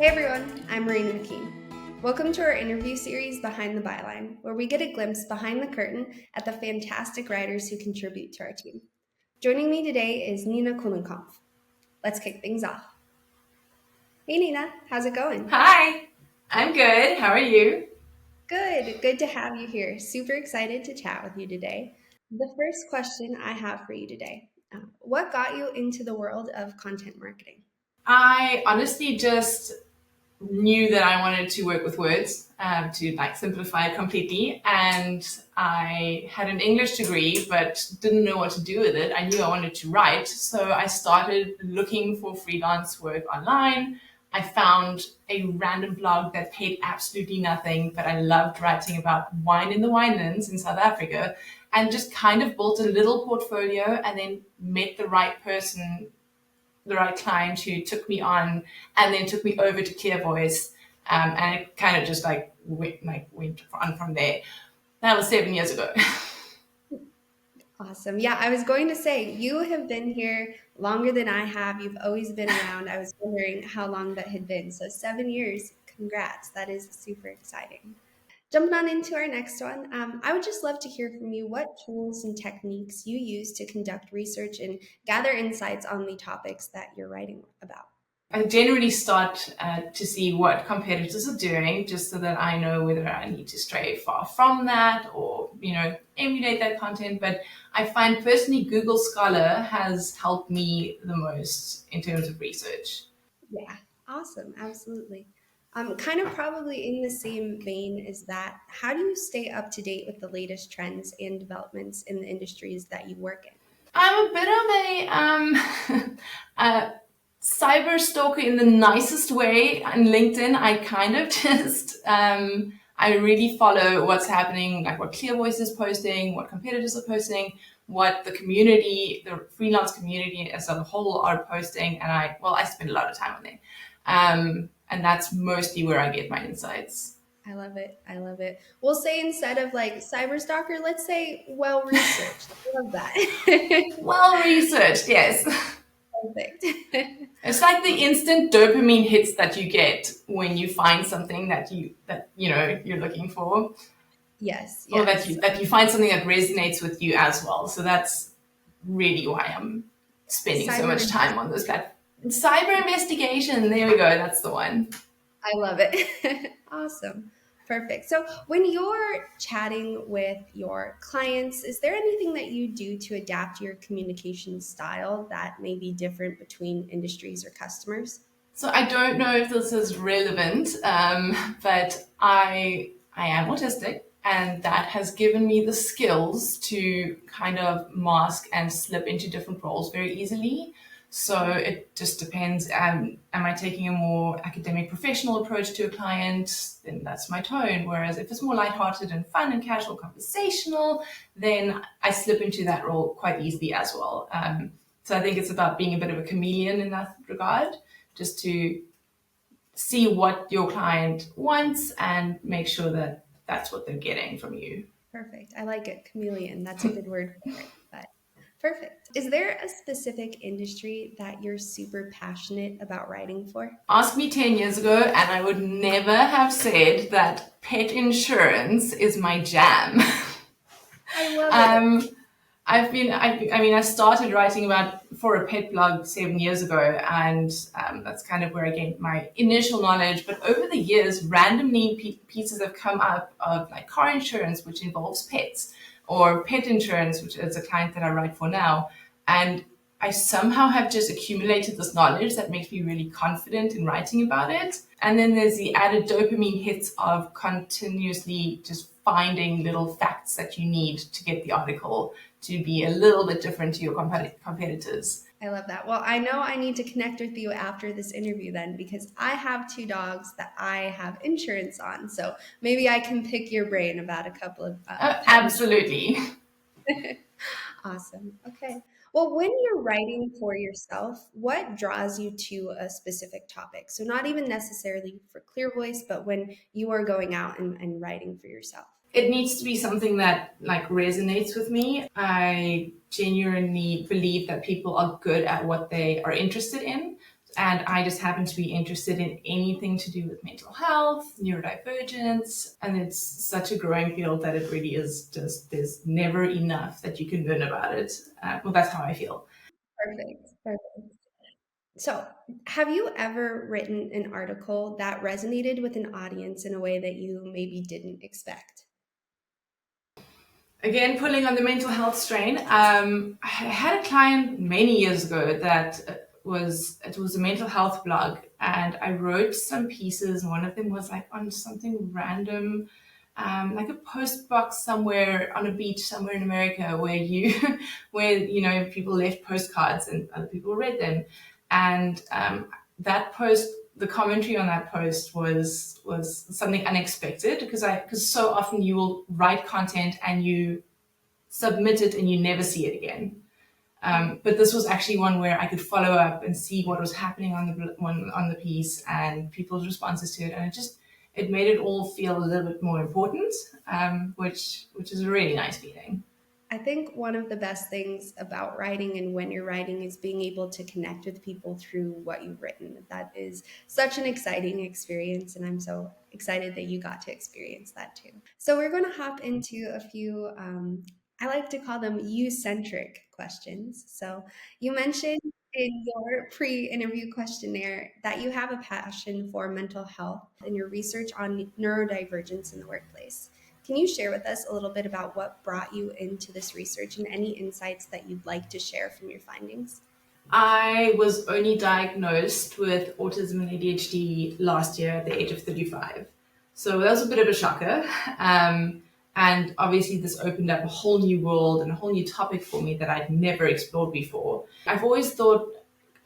Hey everyone, I'm Marina McKean. Welcome to our interview series Behind the Byline, where we get a glimpse behind the curtain at the fantastic writers who contribute to our team. Joining me today is Nina Kulenkampff. Let's kick things off. Hey Nina, how's it going? Hi, I'm good. How are you? Good to have you here. Super excited to chat with you today. The first question I have for you today, what got you into the world of content marketing? I honestly just knew that I wanted to work with words to simplify it completely. And I had an English degree, but didn't know what to do with it. I knew I wanted to write. So I started looking for freelance work online. I found a random blog that paid absolutely nothing, but I loved writing about wine in the winelands in South Africa and just kind of built a little portfolio and then met the right person, the right client who took me on and then took me over to ClearVoice. And it kind of just went on from there. That was 7 years ago. Awesome. Yeah, I was going to say, you have been here longer than I have. You've always been around. I was wondering how long that had been. So 7 years, congrats. That is super exciting. Jumping on into our next one, I would just love to hear from you what tools and techniques you use to conduct research and gather insights on the topics that you're writing about. I generally start to see what competitors are doing just so that I know whether I need to stray far from that or, emulate that content. But I find personally Google Scholar has helped me the most in terms of research. Yeah, awesome. Absolutely. Kind of probably in the same vein as that, how do you stay up to date with the latest trends and developments in the industries that you work in? I'm a bit of a cyber stalker in the nicest way. On LinkedIn, I kind of just, I really follow what's happening, like what ClearVoice is posting, what competitors are posting, what the community, the freelance community as a whole are posting. And I spend a lot of time on there. And that's mostly where I get my insights. I love it. I love it. We'll say instead of like cyber stalker, let's say well researched. I love that. Well researched, yes. Perfect. It's like the instant dopamine hits that you get when you find something that you're looking for, Yes, or that yes. you find something that resonates with you as well. So that's really why I'm spending so Cyber much time on those platforms. Cyber investigation. There we go. That's the one. I love it. Awesome. Perfect. So, when you're chatting with your clients, is there anything that you do to adapt your communication style that may be different between industries or customers? So I don't know if this is relevant, but I am autistic, and that has given me the skills to kind of mask and slip into different roles very easily. So it just depends. Am I taking a more academic, professional approach to a client? Then that's my tone. Whereas if it's more lighthearted and fun and casual, conversational, then I slip into that role quite easily as well. So I think it's about being a bit of a chameleon in that regard, just to see what your client wants and make sure that that's what they're getting from you. Perfect. I like it. Chameleon. That's a good word for it. But perfect. Is there a specific industry that you're super passionate about writing for? Ask me 10 years ago, and I would never have said that pet insurance is my jam. I love it. um, I started writing about for a pet blog 7 years ago, and that's kind of where I gained my initial knowledge. But over the years, randomly pieces have come up of like car insurance, which involves pets, or pet insurance, which is a client that I write for now. And I somehow have just accumulated this knowledge that makes me really confident in writing about it. And then there's the added dopamine hits of continuously just finding little facts that you need to get the article to be a little bit different to your competitors. I love that. Well, I know I need to connect with you after this interview then because I have two dogs that I have insurance on. So maybe I can pick your brain about a couple of pet Absolutely. Awesome. Okay. Well, when you're writing for yourself, what draws you to a specific topic? So not even necessarily for Clear Voice, but when you are going out and writing for yourself. It needs to be something that like resonates with me. I genuinely believe that people are good at what they are interested in. And I just happen to be interested in anything to do with mental health, neurodivergence, and it's such a growing field that it really is just, there's never enough that you can learn about it. Well, that's how I feel. Perfect. Perfect. So, have you ever written an article that resonated with an audience in a way that you maybe didn't expect? Again, pulling on the mental health strain, I had a client many years ago that it was a mental health blog, and I wrote some pieces. One of them was like on something random, like a post box somewhere on a beach somewhere in America, where you where people left postcards and other people read them, and that post. The commentary on that post was something unexpected, because so often you will write content and you submit it and you never see it again. But this was actually one where I could follow up and see what was happening on the piece and people's responses to it, and it made it all feel a little bit more important, which is a really nice feeling. I think one of the best things about writing and when you're writing is being able to connect with people through what you've written. That is such an exciting experience, and I'm so excited that you got to experience that too. So, we're going to hop into a few, I like to call them you centric questions. So, you mentioned in your pre interview questionnaire that you have a passion for mental health and your research on neurodivergence in the workplace. Can you share with us a little bit about what brought you into this research and any insights that you'd like to share from your findings? I was only diagnosed with autism and ADHD last year at the age of 35. So that was a bit of a shocker. And obviously, this opened up a whole new world and a whole new topic for me that I'd never explored before. I've always thought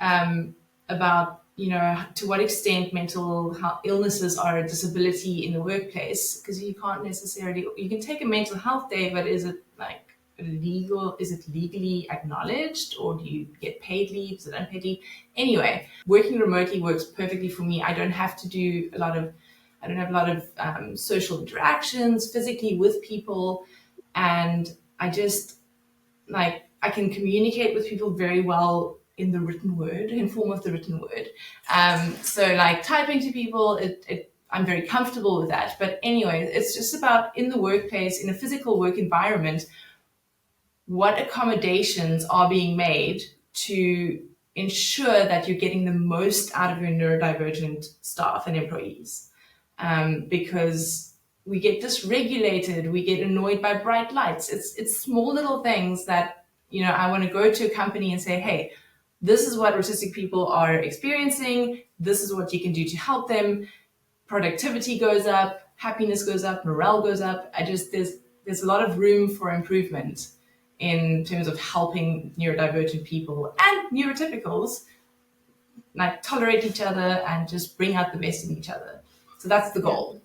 about, to what extent mental health illnesses are a disability in the workplace, because you can't necessarily, you can take a mental health day, but is it like legal? Is it legally acknowledged, or do you get paid leave? Is it unpaid leave? Anyway, working remotely works perfectly for me. I don't have a lot of social interactions physically with people, and I can communicate with people very well in the written word, in form of the written word. So like typing to people, I'm very comfortable with that. But anyway, it's just about in the workplace, in a physical work environment, what accommodations are being made to ensure that you're getting the most out of your neurodivergent staff and employees. Because we get dysregulated, we get annoyed by bright lights. It's small little things that, I want to go to a company and say, hey, this is what autistic people are experiencing. This is what you can do to help them. Productivity goes up, happiness goes up, morale goes up. There's a lot of room for improvement in terms of helping neurodivergent people and neurotypicals like tolerate each other and just bring out the best in each other. So that's the Yeah, goal.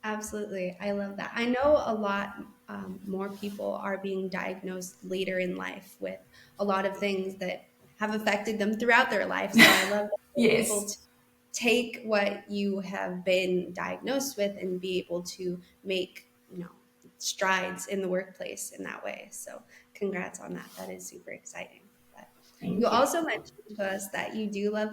absolutely. I love that. I know a lot more people are being diagnosed later in life with a lot of things that have affected them throughout their life. So I love that you're able Yes. to take what you have been diagnosed with and be able to make, strides in the workplace in that way. So congrats on that. That is super exciting. But you Thank you. also mentioned to us that you do love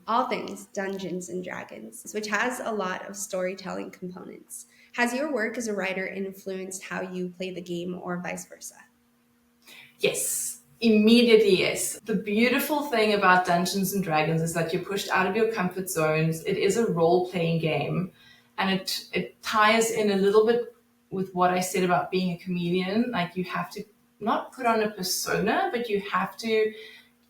all things Dungeons and Dragons, which has a lot of storytelling components. Has your work as a writer influenced how you play the game or vice versa? Yes. Immediately, yes. The beautiful thing about Dungeons and Dragons is that you're pushed out of your comfort zones. It is a role playing game, and it ties in a little bit with what I said about being a chameleon. Like, you have to not put on a persona, but you have to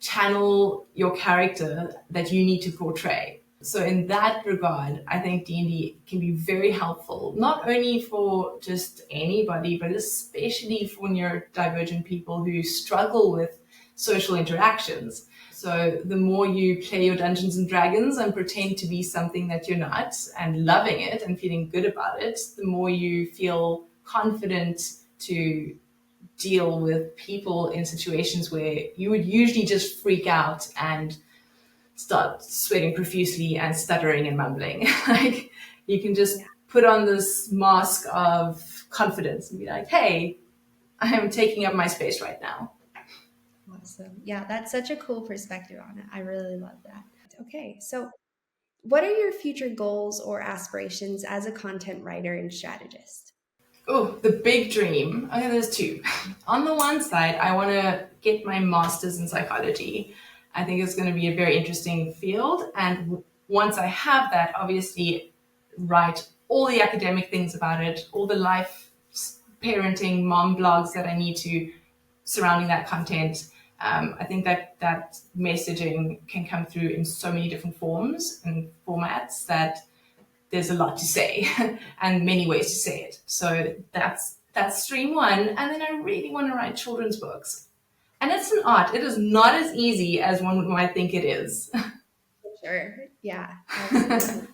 channel your character that you need to portray. So in that regard, I think D&D can be very helpful, not only for just anybody, but especially for neurodivergent people who struggle with social interactions. So the more you play your Dungeons and Dragons and pretend to be something that you're not, and loving it and feeling good about it, the more you feel confident to deal with people in situations where you would usually just freak out and start sweating profusely and stuttering and mumbling. Like, you can Yeah. just put on this mask of confidence and be like, hey, I am taking up my space right now. Awesome. Yeah, that's such a cool perspective on it. I really love that. Okay. So, what are your future goals or aspirations as a content writer and strategist? Oh, the big dream. Okay, there's two. On the one side, I want to get my master's in psychology. I think it's going to be a very interesting field. And once I have that, obviously, write all the academic things about it, all the life parenting mom blogs that I need to surrounding that content. I think that that messaging can come through in so many different forms and formats that there's a lot to say and many ways to say it. So that's stream one. And then I really want to write children's books. And it's an art. It is not as easy as one might think it is. Sure. Yeah, absolutely.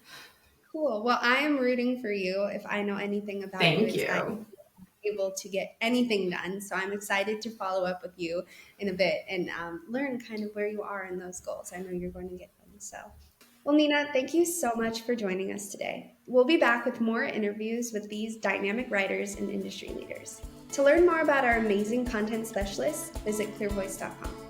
Cool. Well, I am rooting for you. If I know anything about you, Thank it's that you. you're able to get anything done. So I'm excited to follow up with you in a bit and learn kind of where you are in those goals. I know you're going to get them. So, well, Nina, thank you so much for joining us today. We'll be back with more interviews with these dynamic writers and industry leaders. To learn more about our amazing content specialists, visit clearvoice.com.